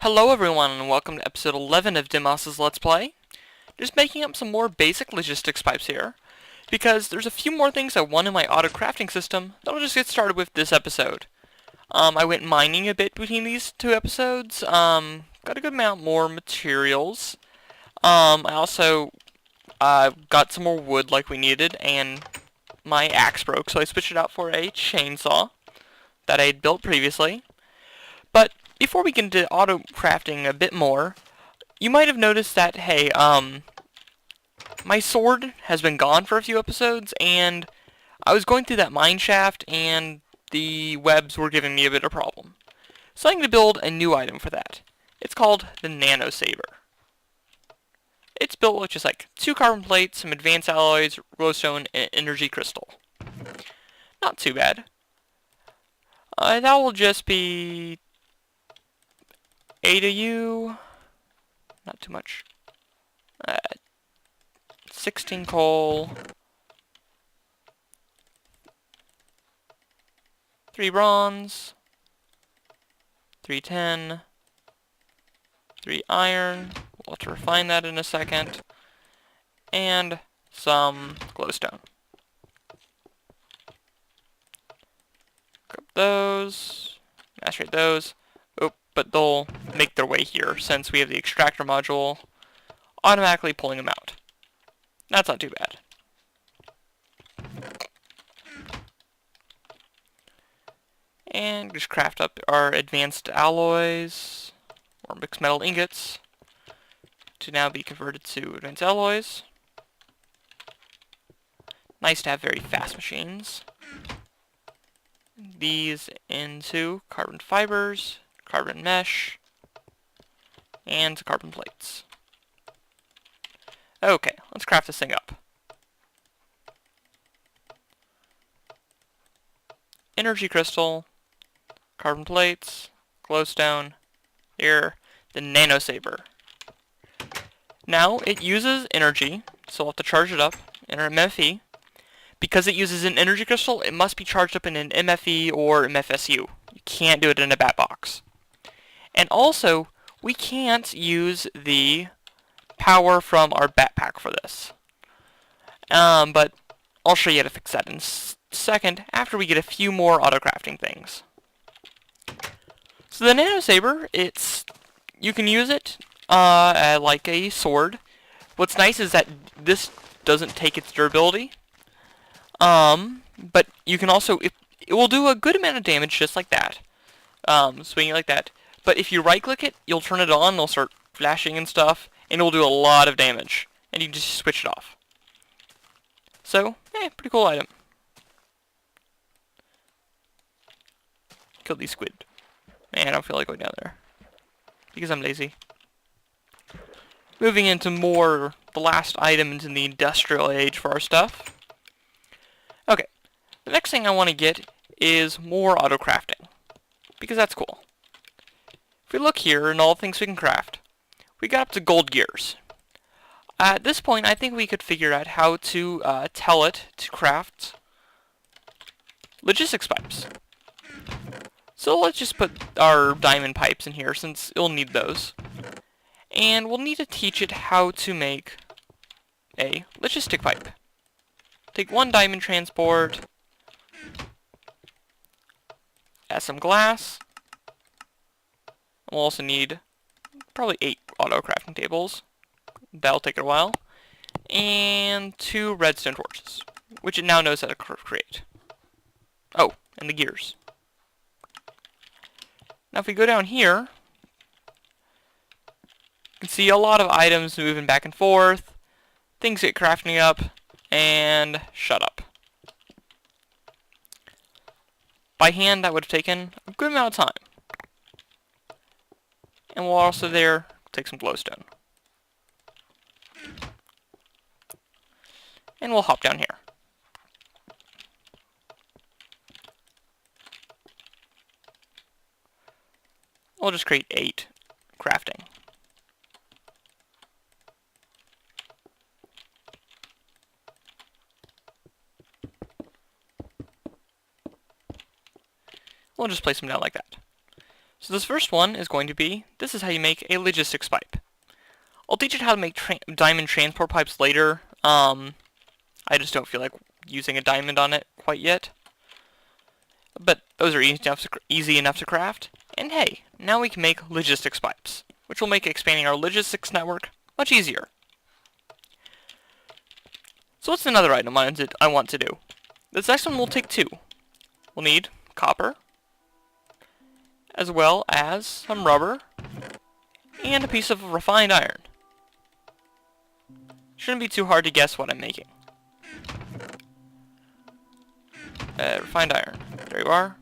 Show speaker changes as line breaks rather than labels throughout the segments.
Hello everyone and welcome to episode 11 of Dimos' Let's Play. Just making up some more basic logistics pipes here, because there's a few more things I want in my auto crafting system that I'll just get started with this episode. I went mining a bit between these two episodes, got a good amount more materials. I also got some more wood like we needed, and my axe broke, so I switched it out for a chainsaw that I had built previously. But before we get into auto crafting a bit more, you might have noticed that, hey, my sword has been gone for a few episodes, and I was going through that mine shaft, and the webs were giving me a bit of a problem. So I'm going to build a new item for that. It's called the Nano Saber. It's built with just like 2 carbon plates, some advanced alloys, glowstone, and energy crystal. Not too bad. That will just be 8 of you. Not too much. 16 coal. 3 bronze. 3 tin. 3 iron. We'll have to refine that in a second. And some glowstone. Grab those. Macerate those. Oh, but they'll make their way here since we have the extractor module automatically pulling them out. That's not too bad. And just craft up our advanced alloys, or mixed metal ingots, to now be converted to advanced alloys. Nice to have very fast machines. These into carbon fibers, carbon mesh, and carbon plates. Okay, let's craft this thing up. Energy crystal, carbon plates, glowstone, here, the Nano Saber. Now, it uses energy, so we'll have to charge it up in our MFE. Because it uses an energy crystal, it must be charged up in an MFE or MFSU. You can't do it in a bat box. And also, we can't use the power from our backpack for this. But I'll show you how to fix that in a second after we get a few more auto crafting things. So the Nano Saber, you can use it like a sword. What's nice is that this doesn't take its durability. But you can also, it will do a good amount of damage just like that. Swinging it like that. But if you right click it, you'll turn it on, it'll start flashing and stuff, and it'll do a lot of damage. And you can just switch it off. So, pretty cool item. Kill these squid. Man, I don't feel like going down there. Because I'm lazy. Moving into more, the last items in the industrial age for our stuff. Okay, the next thing I want to get is more auto crafting, because that's cool. If we look here and all the things we can craft, we got up to gold gears. At this point, I think we could figure out how to tell it to craft logistics pipes. So let's just put our diamond pipes in here, since it'll need those. And we'll need to teach it how to make a logistic pipe. Take 1 diamond transport, add some glass. We'll also need probably 8 auto crafting tables. That'll take a while. And 2 redstone torches, which it now knows how to create. Oh, and the gears. Now if we go down here, you can see a lot of items moving back and forth. Things get crafting up. And shut up. By hand, that would have taken a good amount of time. And we'll also take some glowstone. And we'll hop down here. We'll just create 8 crafting. We'll just place them down like that. So this first one is going to be, this is how you make a logistics pipe. I'll teach you how to make diamond transport pipes later. I just don't feel like using a diamond on it quite yet. But those are easy enough to craft. And hey, now we can make logistics pipes, which will make expanding our logistics network much easier. So what's another item I want to do? This next one will take two. We'll need copper, as well as some rubber, and a piece of refined iron. Shouldn't be too hard to guess what I'm making. Refined iron. There you are.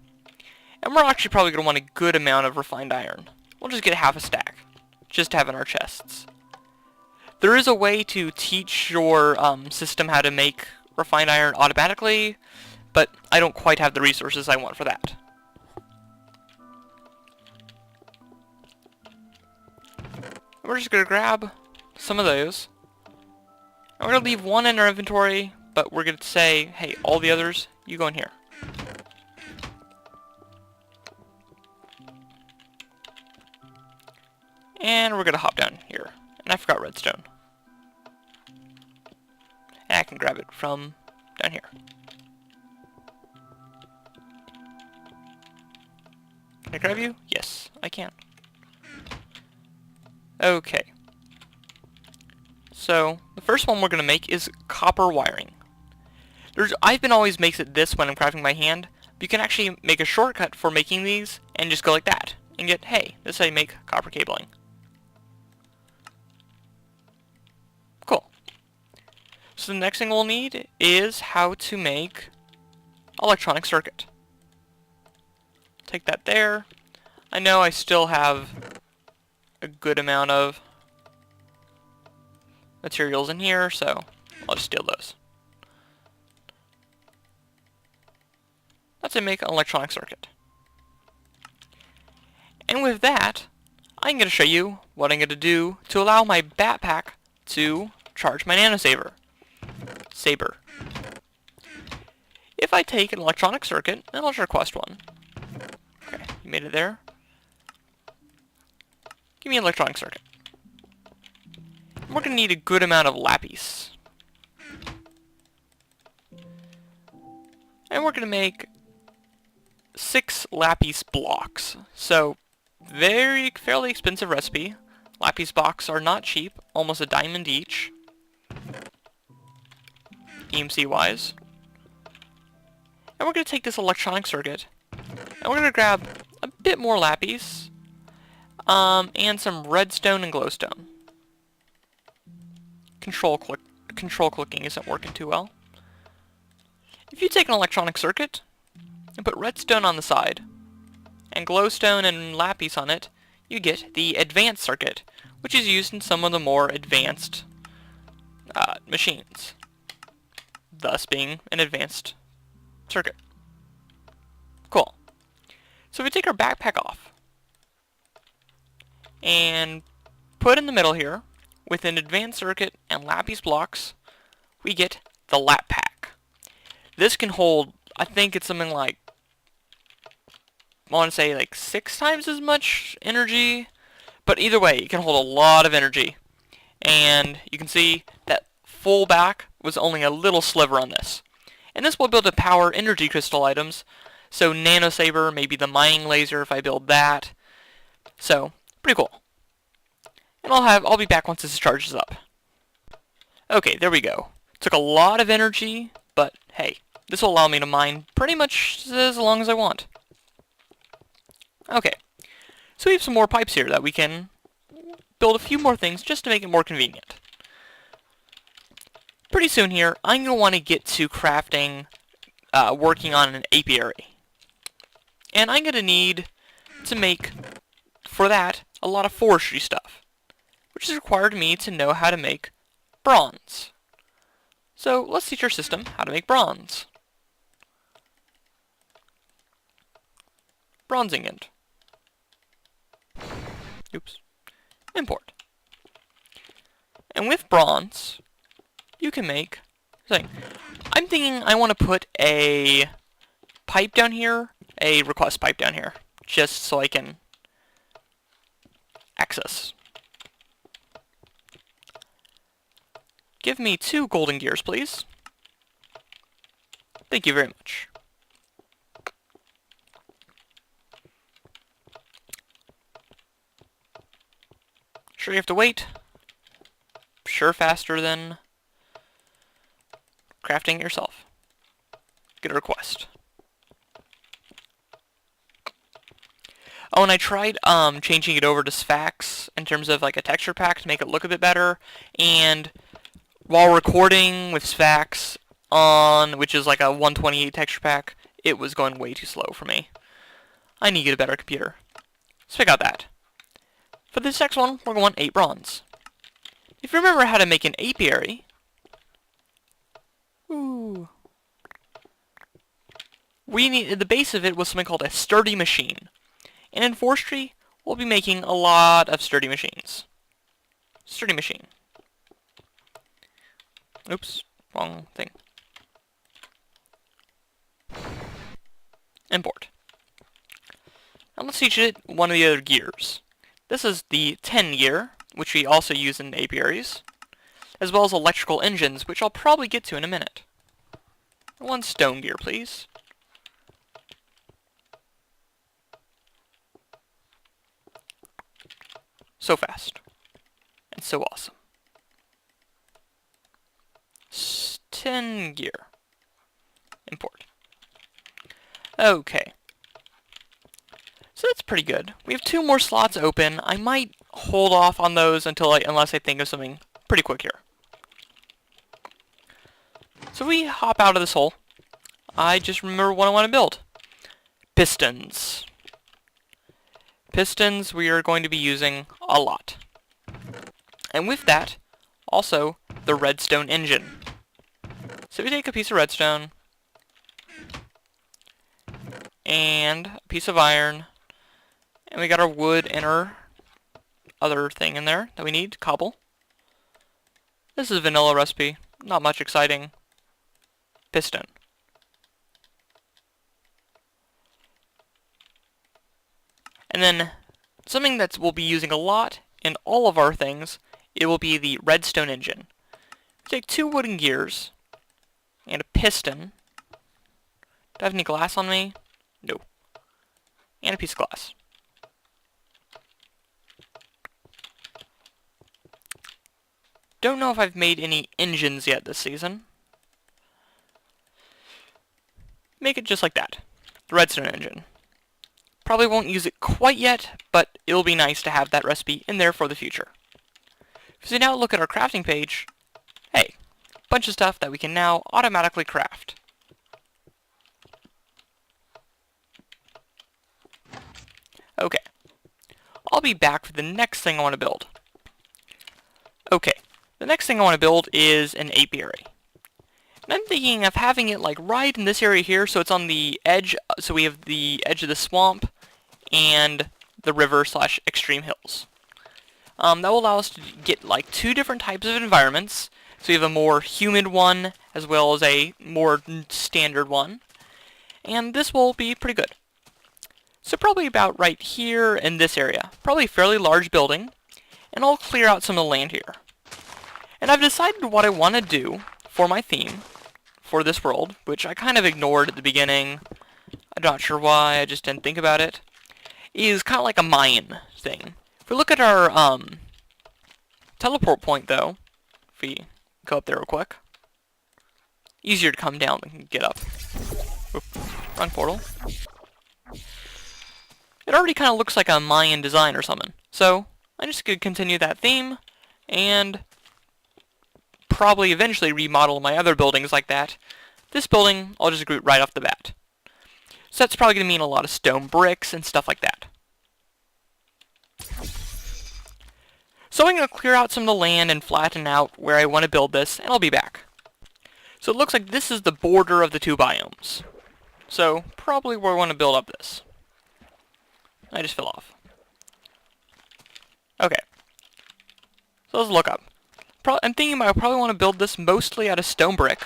And we're actually probably going to want a good amount of refined iron. We'll just get half a stack, just to have in our chests. There is a way to teach your system how to make refined iron automatically, but I don't quite have the resources I want for that. We're just going to grab some of those. And we're going to leave one in our inventory, but we're going to say, hey, all the others, you go in here. And we're going to hop down here. And I forgot redstone. And I can grab it from down here. Can I grab you? Yes, I can. Okay. So, the first one we're going to make is copper wiring. I've been always makes it this when I'm crafting by hand, but you can actually make a shortcut for making these and just go like that. And get, hey, this is how you make copper cabling. Cool. So the next thing we'll need is how to make electronic circuit. Take that there. I know I still have a good amount of materials in here, so I'll just steal those. That's how you make an electronic circuit. And with that, I'm going to show you what I'm going to do to allow my backpack to charge my nano saber. If I take an electronic circuit, and I'll just request one. Okay, you made it there. Give me an electronic circuit. We're going to need a good amount of lapis. And we're going to make 6 lapis blocks. So, fairly expensive recipe. Lapis blocks are not cheap, almost a diamond each. EMC wise. And we're going to take this electronic circuit, and we're going to grab a bit more lapis, and some redstone and glowstone. Control clicking isn't working too well. If you take an electronic circuit and put redstone on the side and glowstone and lapis on it, you get the advanced circuit, which is used in some of the more advanced machines, thus being an advanced circuit. Cool. So if we take our backpack off and put in the middle here with an advanced circuit and lapis blocks, we get the lap pack. This can hold, I think it's something like, I want to say like 6 times as much energy, but either way, it can hold a lot of energy. And you can see that full back was only a little sliver on this. And this will build to power energy crystal items, so nano saber, maybe the mining laser if I build that. So, pretty cool. And I'll be back once this charges up. Okay, there we go. Took a lot of energy, but hey, this will allow me to mine pretty much as long as I want. Okay, so we have some more pipes here that we can build a few more things just to make it more convenient. Pretty soon here, I'm going to want to get to crafting, working on an apiary. And I'm going to need to make, for that, a lot of forestry stuff, which has required me to know how to make bronze. So let's teach our system how to make bronze. Bronze ingot. Oops. Import. And with bronze, you can make something. I'm thinking I want to put a pipe down here, a request pipe down here, just so I can access. Give me 2 golden gears, please. Thank you very much. Sure you have to wait? Sure faster than crafting it yourself. Get a request. Oh, and I tried changing it over to Sphax in terms of like a texture pack to make it look a bit better, and while recording with Sphax on, which is like a 128 texture pack, it was going way too slow for me. I need to get a better computer. So I got that. For this next one, we're going 8 bronze. If you remember how to make an apiary, the base of it was something called a sturdy machine. And in forestry, we'll be making a lot of sturdy machines. Sturdy machine. Oops, wrong thing. Import. Now let's teach it one of the other gears. This is the 10 gear, which we also use in apiaries, as well as electrical engines, which I'll probably get to in a minute. 1 stone gear, please. So fast. And so awesome. 10 gear. Import. Okay. So that's pretty good. We have 2 more slots open. I might hold off on those unless I think of something pretty quick here. So we hop out of this hole. I just remember what I want to build. Pistons. Pistons we are going to be using a lot. And with that, also the redstone engine. So we take a piece of redstone and a piece of iron, and we got our wood and our other thing in there that we need, cobble. This is a vanilla recipe, not much exciting. Piston. And then something that we'll be using a lot in all of our things, it will be the redstone engine. Take 2 wooden gears and a piston. Do I have any glass on me? No. And a piece of glass. Don't know if I've made any engines yet this season. Make it just like that. The redstone engine. Probably won't use it quite yet, but it'll be nice to have that recipe in there for the future. If we now look at our crafting page, hey, bunch of stuff that we can now automatically craft. Okay. I'll be back for the next thing I want to build. Okay. The next thing I want to build is an apiary. And I'm thinking of having it like right in this area here, so it's on the edge, so we have the edge of the swamp and the river/extreme hills. That will allow us to get like 2 different types of environments. So we have a more humid one as well as a more standard one. And this will be pretty good. So probably about right here in this area. Probably a fairly large building. And I'll clear out some of the land here. And I've decided what I want to do for my theme for this world, which I kind of ignored at the beginning. I'm not sure why, I just didn't think about it. Is kind of like a mine thing. If we look at our teleport point, though, if we go up there real quick, easier to come down than get up. Oop, wrong portal. It already kind of looks like a Mayan design or something. So I'm just going to continue that theme and probably eventually remodel my other buildings like that. This building, I'll just group right off the bat. So that's probably going to mean a lot of stone bricks and stuff like that. So I'm going to clear out some of the land and flatten out where I want to build this, and I'll be back. So it looks like this is the border of the 2 biomes. So probably where I want to build up this. I just fell off. Okay. So let's look up. I'm thinking I probably want to build this mostly out of stone brick.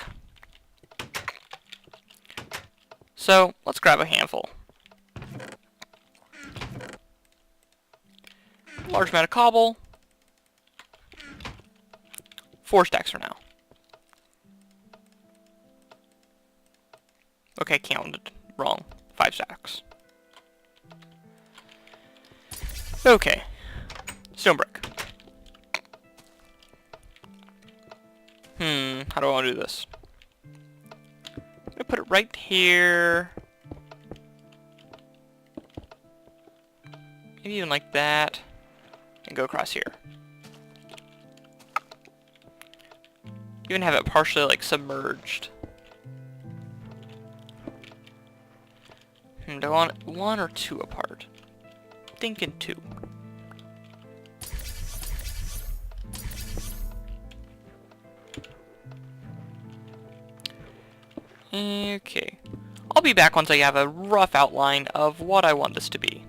So let's grab a handful. Large amount of cobble. 4 stacks for now. Okay, counted wrong. 5 stacks. Okay. Stone brick. How do I want to do this? I'm gonna put it right here. Maybe even like that. And go across here. Even have it partially like submerged. Do I want 1 or 2 apart? Thinking 2. Okay. I'll be back once I have a rough outline of what I want this to be.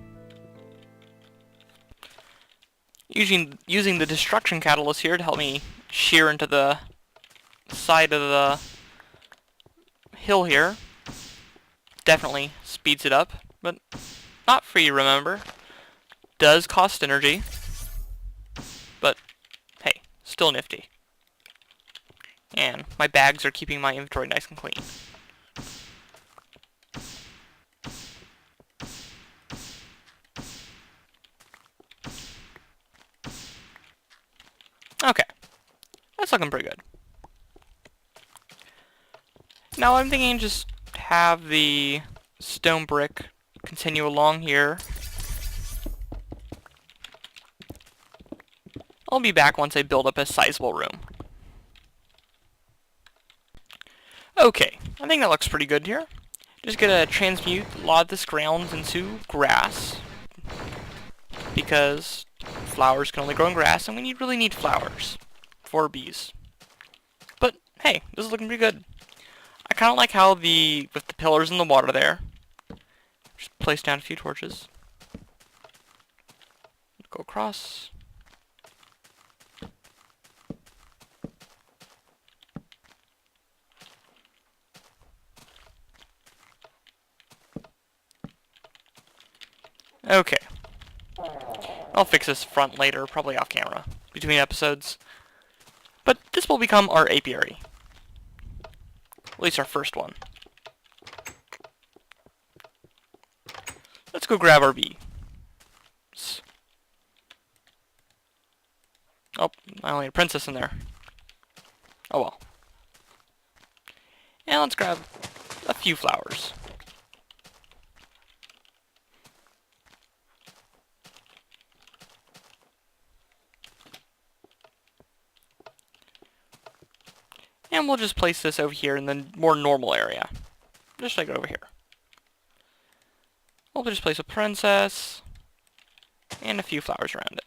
Using the destruction catalyst here to help me shear into the side of the hill here. Definitely speeds it up, but not free, remember. Does cost energy, but hey, still nifty. And my bags are keeping my inventory nice and clean. Okay, that's looking pretty good. Now I'm thinking just have the stone brick continue along here. I'll be back once I build up a sizable room. Okay, I think that looks pretty good here. Just gonna transmute a lot of this ground into grass, because flowers can only grow in grass, and we really need flowers for bees. But hey, this is looking pretty good. I kind of like how with the pillars in the water there. Just place down a few torches. Go across. Okay. I'll fix this front later, probably off camera, between episodes. But this will become our apiary. At least our first one. Let's go grab our bees. Oh, I only had a princess in there. Oh well. And let's grab a few flowers. And we'll just place this over here in the more normal area. Just like over here. We'll just place a princess and a few flowers around it.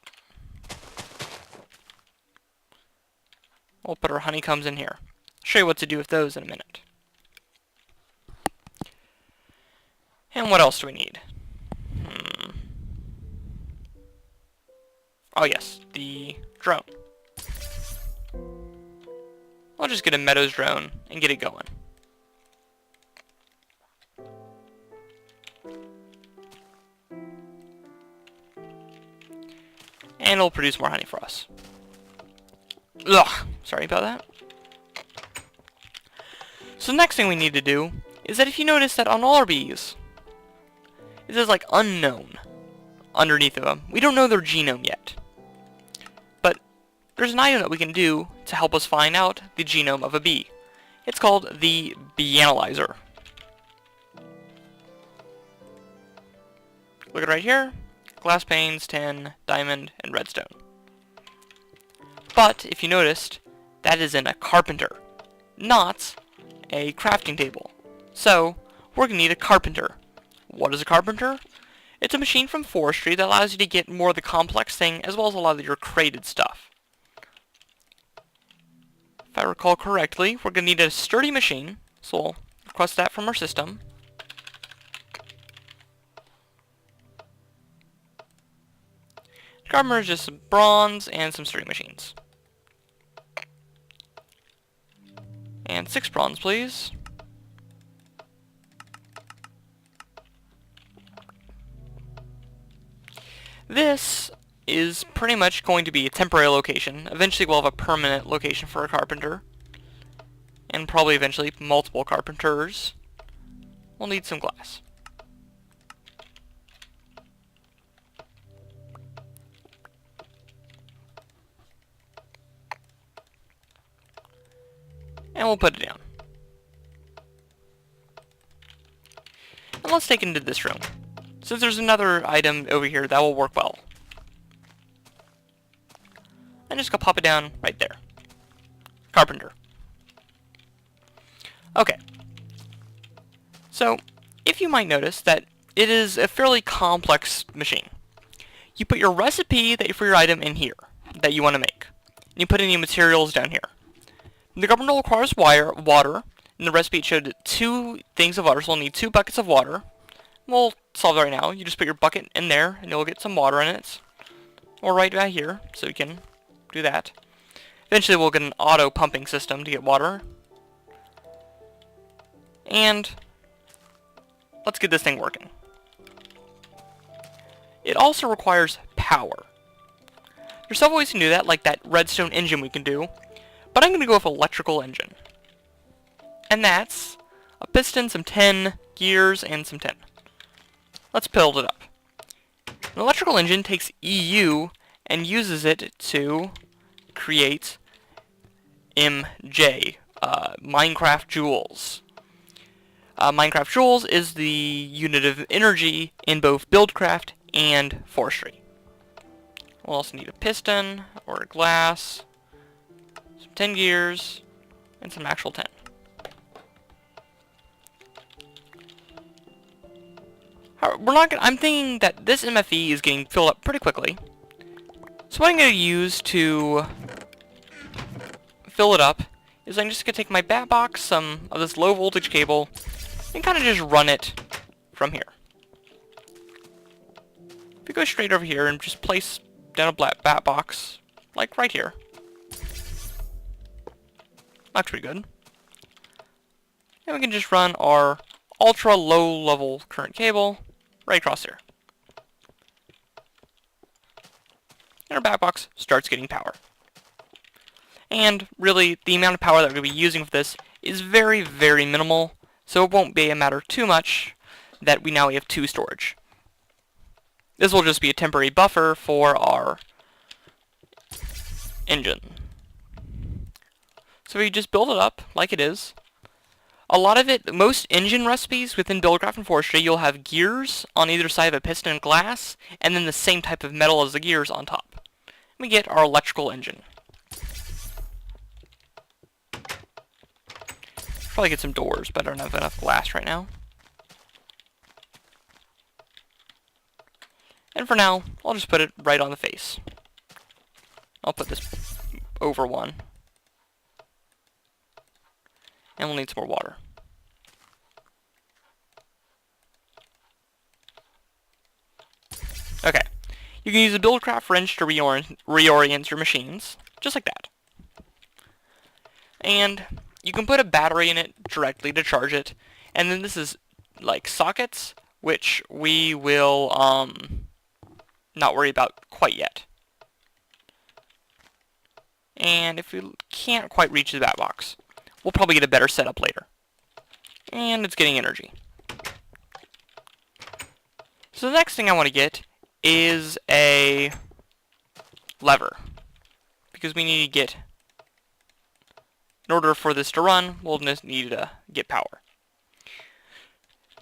We'll put our honeycombs in here. Show you what to do with those in a minute. And what else do we need? Oh yes, the drone. I'll just get a Meadows drone and get it going. And it'll produce more honey for us. Ugh, sorry about that. So the next thing we need to do is that if you notice that on all our bees, it says like unknown underneath of them. We don't know their genome yet. But there's an item that we can do to help us find out the genome of a bee. It's called the Bee Analyzer. Look at it right here. Glass panes, tin, diamond, and redstone. But, if you noticed, that is in a carpenter, not a crafting table. So, we're going to need a carpenter. What is a carpenter? It's a machine from forestry that allows you to get more of the complex thing, as well as a lot of your created stuff. If I recall correctly, we're going to need a sturdy machine, so we'll request that from our system. Carpenter is just some bronze and some sturdy machines. And 6 bronze, please. This is pretty much going to be a temporary location. Eventually we'll have a permanent location for a carpenter. And probably eventually multiple carpenters. We'll need some glass. And we'll put it down. And let's take it into this room. Since there's another item over here, that will work well. I'm just going to pop it down right there. Carpenter. Okay. So, if you might notice that it is a fairly complex machine. You put your recipe for your item in here that you want to make. And you put any materials down here. The carpenter requires water. In the recipe it showed 2 things of water, so we'll need 2 buckets of water. We'll solve it right now. You just put your bucket in there, and you'll get some water in it. Or right back here, so you can do that. Eventually we'll get an auto pumping system to get water. And let's get this thing working. It also requires power. There's several ways to do that, like that redstone engine we can do. But I'm going to go with electrical engine. And that's a piston, some tin, gears, and some tin. Let's build it up. An electrical engine takes EU and uses it to create MJ, Minecraft joules. Minecraft joules is the unit of energy in both buildcraft and forestry. We'll also need a piston, or a glass, some tin gears, and some actual tin. I'm thinking that this MFE is getting filled up pretty quickly. So what I'm going to use to fill it up is I'm just going to take my bat box, some of this low voltage cable, and kind of just run it from here. If you go straight over here and just place down a bat box, like right here. Looks pretty good. And we can just run our ultra low level current cable right across here. And our bat box starts getting power. And really, the amount of power that we're going to be using for this is very, very minimal, so it won't be a matter too much that we now have 2 storage. This will just be a temporary buffer for our engine. So we just build it up like it is. A lot of it, most engine recipes within Buildcraft and Forestry, you'll have gears on either side of a piston and glass, and then the same type of metal as the gears on top. We get our electrical engine. Probably get some doors, but I don't have enough glass right now. And for now, I'll just put it right on the face. I'll put this over one. And we'll need some more water. Okay. You can use a Buildcraft wrench to reorient your machines, just like that. And you can put a battery in it directly to charge it. And then this is like sockets, which we will not worry about quite yet. And if we can't quite reach the bat box, we'll probably get a better setup later. And it's getting energy. So the next thing I want to get is a lever. Because we need to get, in order for this to run, we'll just need to get power.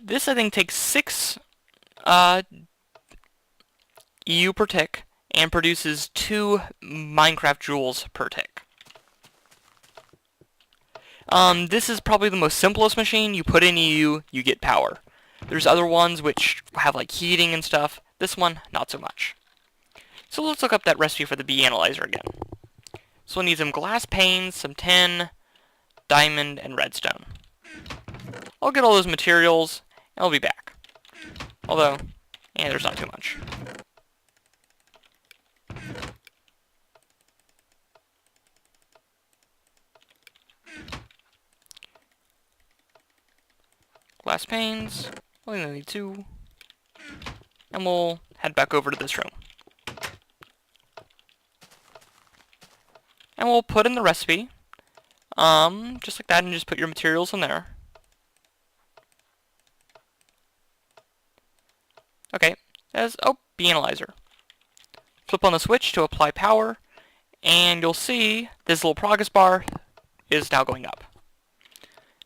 This, I think, takes 6 EU per tick and produces 2 Minecraft joules per tick. This is probably the most simplest machine. You put in EU, you get power. There's other ones which have like heating and stuff. This one, not so much. So let's look up that recipe for the bee analyzer again. So we'll need some glass panes, some tin, diamond, and redstone. I'll get all those materials, and I'll be back. Although, there's not too much. Glass panes, we only need 2, and we'll head back over to this room. And we'll put in the recipe, just like that, and just put your materials in there. Okay, bee analyzer. Flip on the switch to apply power, and you'll see this little progress bar is now going up.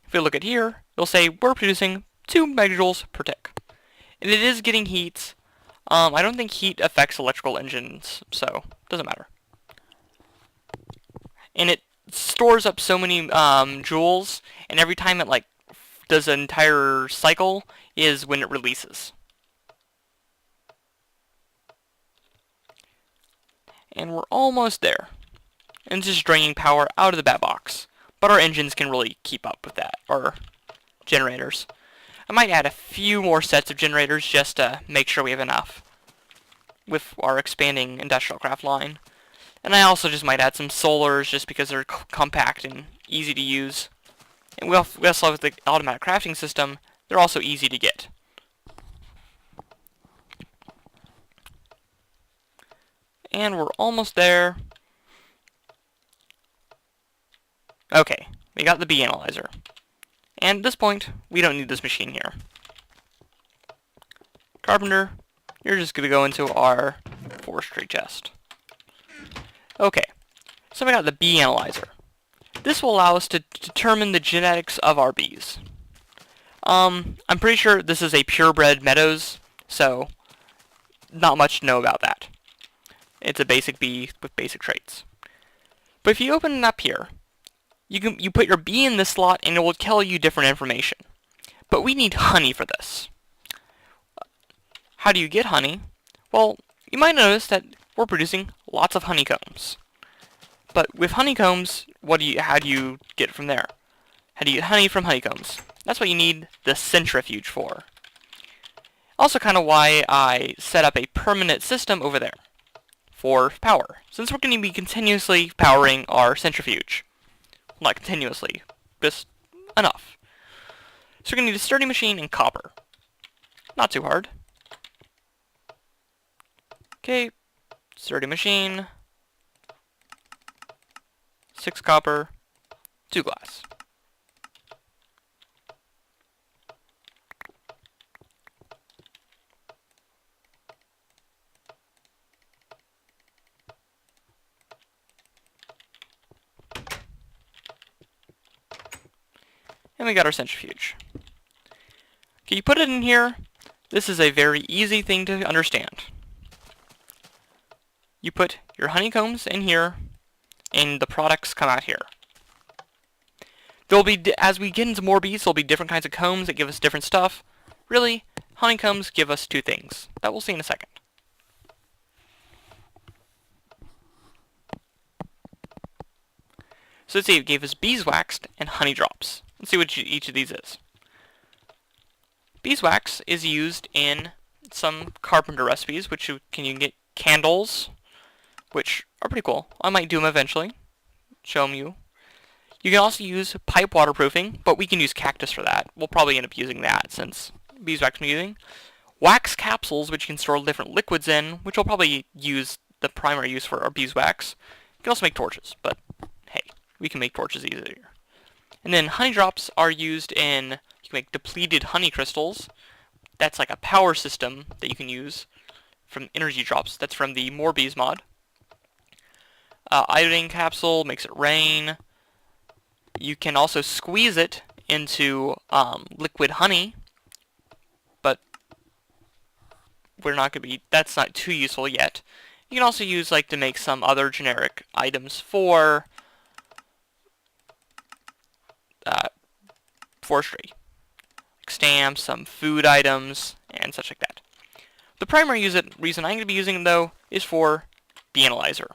If we look at here, you'll say we're producing 2 megajoules per tick. And it is getting heat. I don't think heat affects electrical engines, so it doesn't matter. And it stores up so many joules, and every time it does an entire cycle is when it releases. And we're almost there. And it's just draining power out of the bat box. But our engines can really keep up with that, or generators. I might add a few more sets of generators just to make sure we have enough with our expanding industrial craft line. And I also just might add some solars just because they're compact and easy to use. And we also have the automatic crafting system. They're also easy to get. And we're almost there. Okay, we got the bee analyzer. And at this point, we don't need this machine here. Carpenter, you're just going to go into our forestry chest. Okay, so we got the bee analyzer. This will allow us to determine the genetics of our bees. I'm pretty sure this is a purebred meadows, so not much to know about that. It's a basic bee with basic traits. But if you open it up here, you put your bee in this slot and it will tell you different information. But we need honey for this. How do you get honey? Well, you might notice that we're producing lots of honeycombs. But with honeycombs, how do you get from there? How do you get honey from honeycombs? That's what you need the centrifuge for. Also kind of why I set up a permanent system over there for power, since we're going to be continuously powering our centrifuge. Not continuously, just enough. So we're going to need a sturdy machine and copper. Not too hard. Okay, sturdy machine, 6 copper, 2 glass. And we got our centrifuge. Okay, you put it in here. This is a very easy thing to understand. You put your honeycombs in here, and the products come out here. There'll be, as we get into more bees, there'll be different kinds of combs that give us different stuff. Really, honeycombs give us 2 things. That we'll see in a second. So let's see, it gave us beeswax and honey drops. Let's see what each of these is. Beeswax is used in some carpenter recipes, which you can get candles, which are pretty cool. I might do them eventually. Show them you. You can also use pipe waterproofing, but we can use cactus for that. We'll probably end up using that since beeswax I'm using. Wax capsules, which you can store different liquids in, which we'll probably use the primary use for our beeswax. You can also make torches, but hey, we can make torches easier. And then honey drops are used in, you can make depleted honey crystals. That's like a power system that you can use from energy drops. That's from the More Bees mod. Iodine capsule makes it rain. You can also squeeze it into liquid honey, but that's not too useful yet. You can also use to make some other generic items for forestry, like stamps, some food items, and such like that. The primary reason I'm going to be using them though is for the analyzer.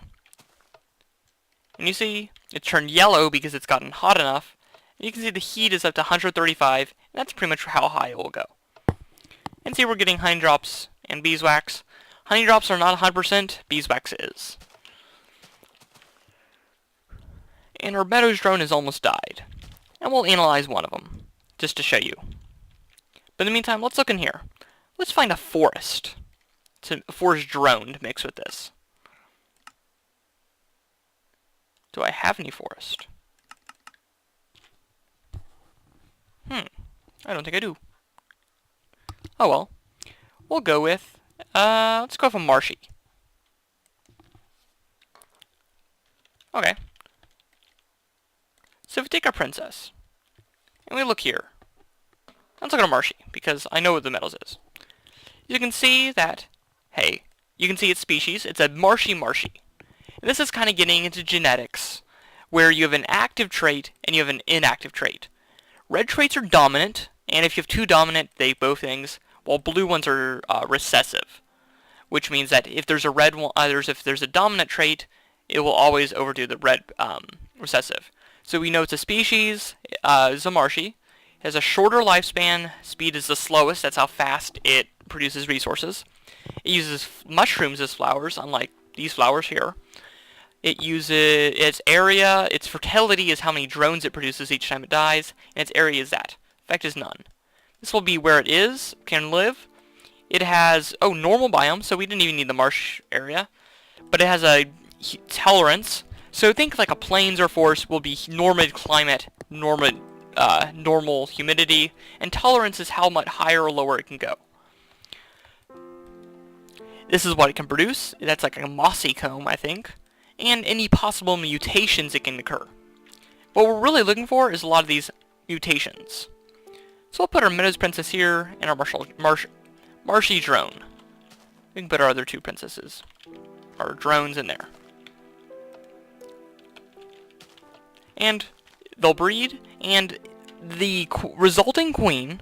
And you see, it turned yellow because it's gotten hot enough. And you can see the heat is up to 135, and that's pretty much how high it will go. And see, we're getting honey drops and beeswax. Honey drops are not 100%, beeswax is. And our meadows drone has almost died. And we'll analyze one of them, just to show you. But in the meantime, let's look in here. Let's find a forest. It's a forest drone to mix with this. Do I have any forest? I don't think I do. Oh well. We'll go with, let's go with a marshy. Okay. So if we take our princess, and we look here, let's look at a marshy, because I know what the metals is. You can see that, hey, you can see its species. It's a marshy. And this is kind of getting into genetics, where you have an active trait and you have an inactive trait. Red traits are dominant, and if you have two dominant, they both things, while blue ones are recessive, which means that if there's a red one, if there's a dominant trait, it will always overdo the red recessive. So we know it's a species, is a marshy, has a shorter lifespan, speed is the slowest, that's how fast it produces resources. It uses mushrooms as flowers, unlike these flowers here. It uses its area, its fertility is how many drones it produces each time it dies, and its area is that. Effect is none. This will be where it is, can live. It has, normal biome, so we didn't even need the marsh area. But it has a tolerance, so think like a plains or forest will be normal climate, normal humidity, and tolerance is how much higher or lower it can go. This is what it can produce. That's like a mossy comb, I think. And any possible mutations that can occur. What we're really looking for is a lot of these mutations. So we'll put our Meadows Princess here, and our Marshy Drone. We can put our other two princesses, our drones in there. And they'll breed, and the resulting queen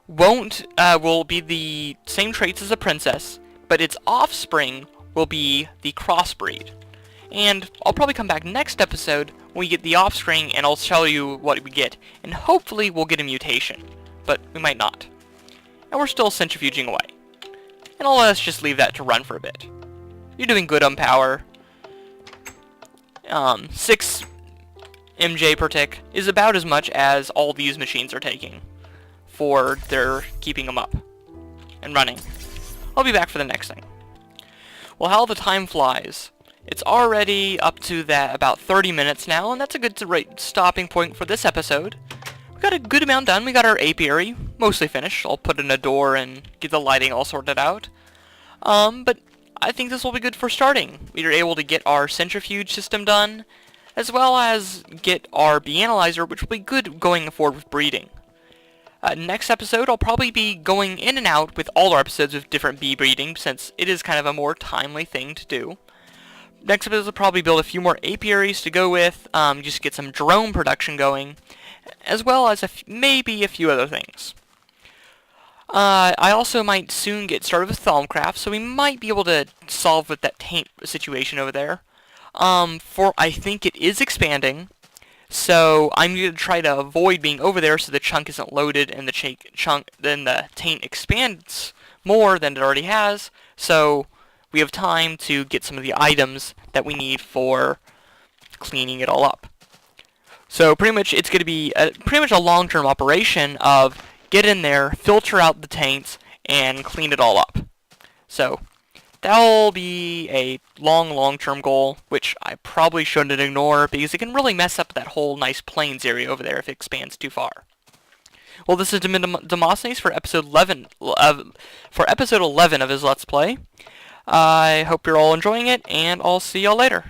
will be the same traits as a princess, but its offspring will be the crossbreed. And I'll probably come back next episode when we get the offspring, and I'll tell you what we get. And hopefully we'll get a mutation, but we might not. And we're still centrifuging away. And I'll let us just leave that to run for a bit. You're doing good on power. 6 MJ per tick is about as much as all these machines are taking for their keeping them up and running. I'll be back for the next thing. Well, how the time flies. It's already up to that about 30 minutes now, and that's a good stopping point for this episode. We got a good amount done. We got our apiary mostly finished. I'll put in a door and get the lighting all sorted out. But I think this will be good for starting. We were able to get our centrifuge system done, as well as get our bee analyzer, which will be good going forward with breeding. Next episode, I'll probably be going in and out with all our episodes with different bee breeding, since it is kind of a more timely thing to do. Next episode, I'll probably build a few more apiaries to go with, just get some drone production going, as well as maybe a few other things. I also might soon get started with Thaumcraft, so we might be able to solve with that taint situation over there. I think it is expanding, so I'm going to try to avoid being over there so the chunk isn't loaded and then the taint expands more than it already has, so we have time to get some of the items that we need for cleaning it all up. So pretty much it's going to be pretty much a long-term operation of get in there, filter out the taints, and clean it all up. So that'll be a long-term goal, which I probably shouldn't ignore because it can really mess up that whole nice plains area over there if it expands too far. Well, this is Demosthenes for episode 11 of his Let's Play. I hope you're all enjoying it, and I'll see y'all later.